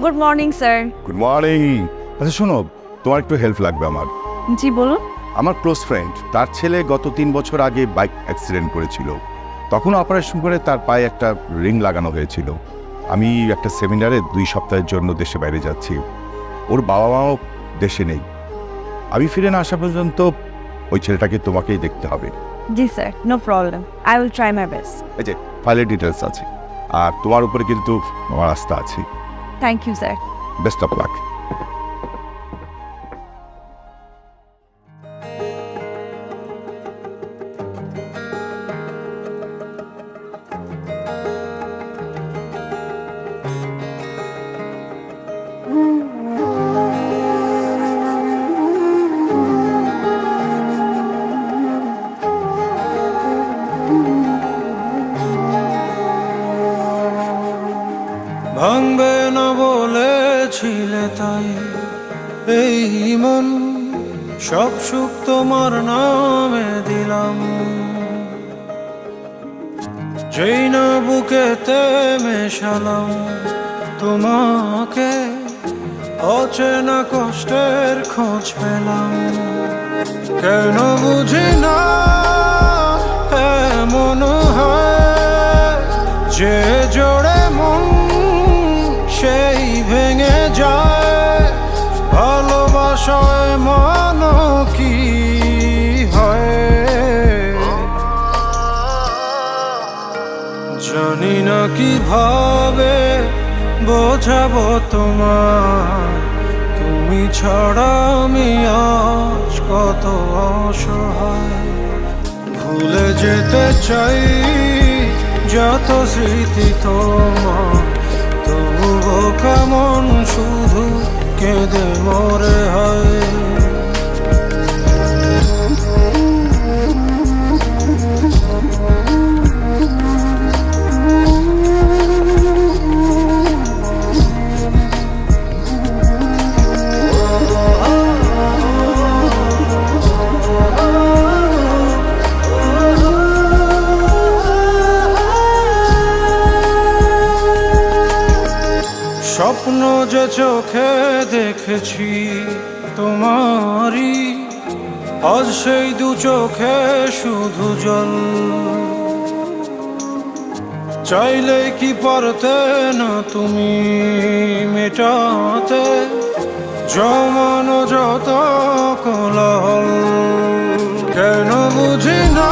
Good morning sir. Good morning. আচ্ছা শোনো, তোমার একটু হেল্প লাগবে আমার। জি বলুন। আমার ক্লোজ ফ্রেন্ড, তার ছেলে গত 3 বছর আগে বাইক অ্যাক্সিডেন্ট করেছিল। তখন অপারেশন করে তার পায়ে একটা রিং লাগানো হয়েছিল। আমি একটা সেমিনারে 2 সপ্তাহের জন্য দেশে বাইরে যাচ্ছি। ওর বাবা মাও দেশে নেই। আমি ফিরে না আসা পর্যন্ত ওই ছেলেটাকে তোমাকেই দেখতে হবে। জি sir, no problem, I will try my best. এই যে ফাইলের ডিটেলস আছে, আর তোমার উপরে কিন্তু আমার আস্থা আছে। Thank you sir. Best of luck. ভাঙবে না বলেছিলে তাই এই মন, সব সুখ তোমার নামে দিলাম। যেই না বুকেতে মেশালাম তোমাকে, অচেনা কষ্টের খোঁজ পেলাম। কেন বুঝি না এমন হয় যে জোড়ে মন সেই ভেঙে যায়। ভালোবাসায় মন কি হয় জানি না, কিভাবে বোঝাবো তোমার। তুমি ছাড়া আমি আজ কত অসহায়। ভুলে যেতে চাই যত স্মৃতি তোমার, তবুও কেমন শুধু কেঁদে মরে হয়। স্বপ্ন যে চোখে দেখেছি তোমারই, আজ সেই দু চোখে শুধু জল। চাইলে কি পারতে না তুমি মেটাতে জমানো যত কোলাহল। কেন বুঝি না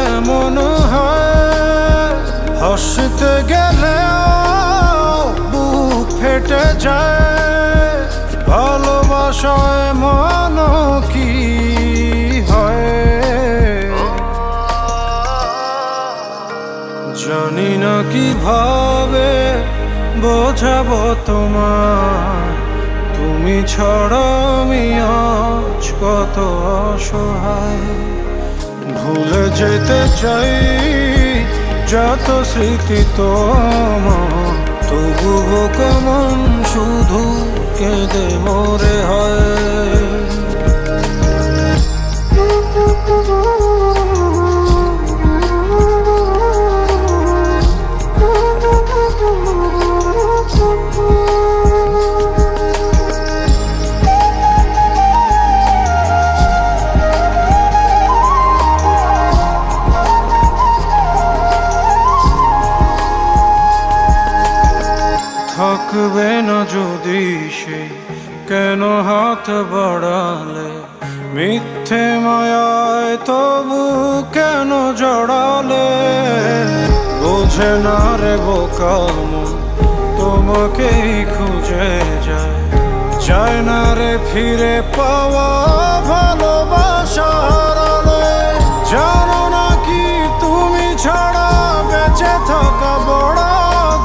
এমন হয়, হাসতে গেলে ফেটে যায়। ভালোবাসায় মন কি হয় জানি না, কিভাবে বোঝাবো তোমার। তুমি ছাড়া আমি আজ কত অসহায়। ভুলে যেতে চাই যত স্মৃতি তোমার, তবুও কেমন শুধু কেঁদে মরে হয়। থাকবে না যদি সে, কেন হাত বাড়ালে? মিথ্যে মায়ায় তবু কেন জড়ালে? বোঝে না রে বোকা মন, তোমাকেই খুঁজে যায়। চায় না রে ফিরে পাওয়া ভালোবাসা হারালে। জানো না কি তুমি ছাড়া বেঁচে থাকা বড়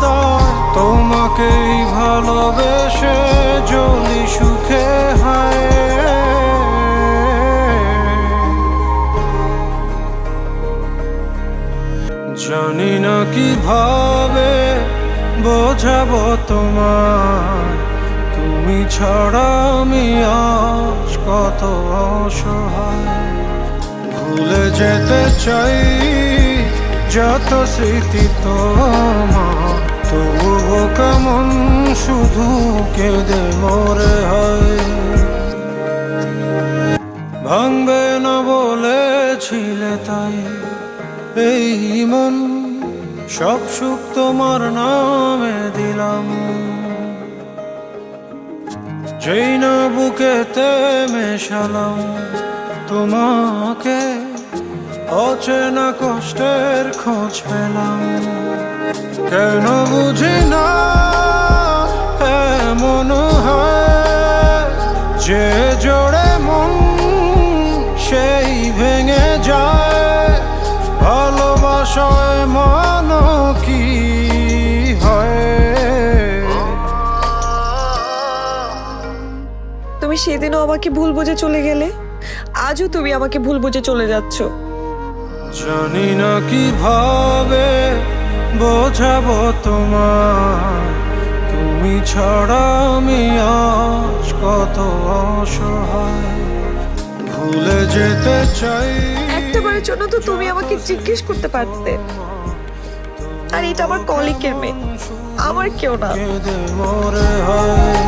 দায়। তোমাকেই ভালোবেসে জ্বলি সুখে হায়। জানি না কিভাবে বোঝাবো তোমার। তুমি ছাড়া আমি আজ কত অসহায়। ভুলে যেতে চাই যত স্মৃতি তোমার, তবু কেমন শুধু কেঁদে মরে হয়। ভাঙবে না বলেছিলে তাই এই মন, সব সুখ তোমার নামে দিলাম। যেই না বুকেতে মেশালাম তোমাকে, অচেনা কষ্টের খোঁজ পেলাম। কেন বুঝি না এমন হয়, যে জোড়ে মন সেই ভেঙে যায়। ভালোবাসায় মান কি হয়? তুমি সেদিনও আমাকে ভুল বুঝে চলে গেলে, আজও তুমি আমাকে ভুল বুঝে চলে যাচ্ছ। জানি না কিভাবে বোঝাবো তোমার, তুমি ছাড়া আমি আজ কত অসহায়। ভুলে যেতে চাই, একটাবারের জন্য তো তুমি আমাকে জিজ্ঞেস করতে পারতে। আর এটা আমার কলিগের মেয়ে, আমার কেউ না। কেঁদে মরে হয়।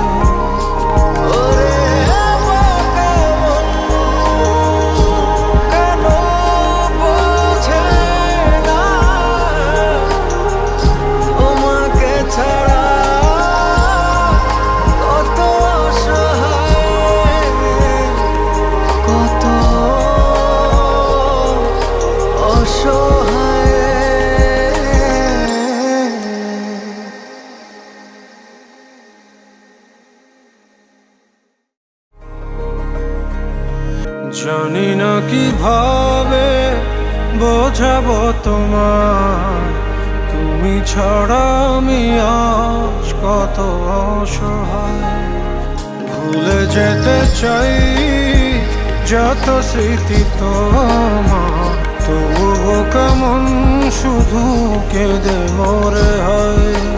জানি না কিভাবে বোঝাবো তোমার, তুমি ছাড়া আমি আজ কত অসহায়। ভুলে যেতে চাই যত স্মৃতি তোমার, তবুও কেমন শুধু কেঁদে মরে হয়।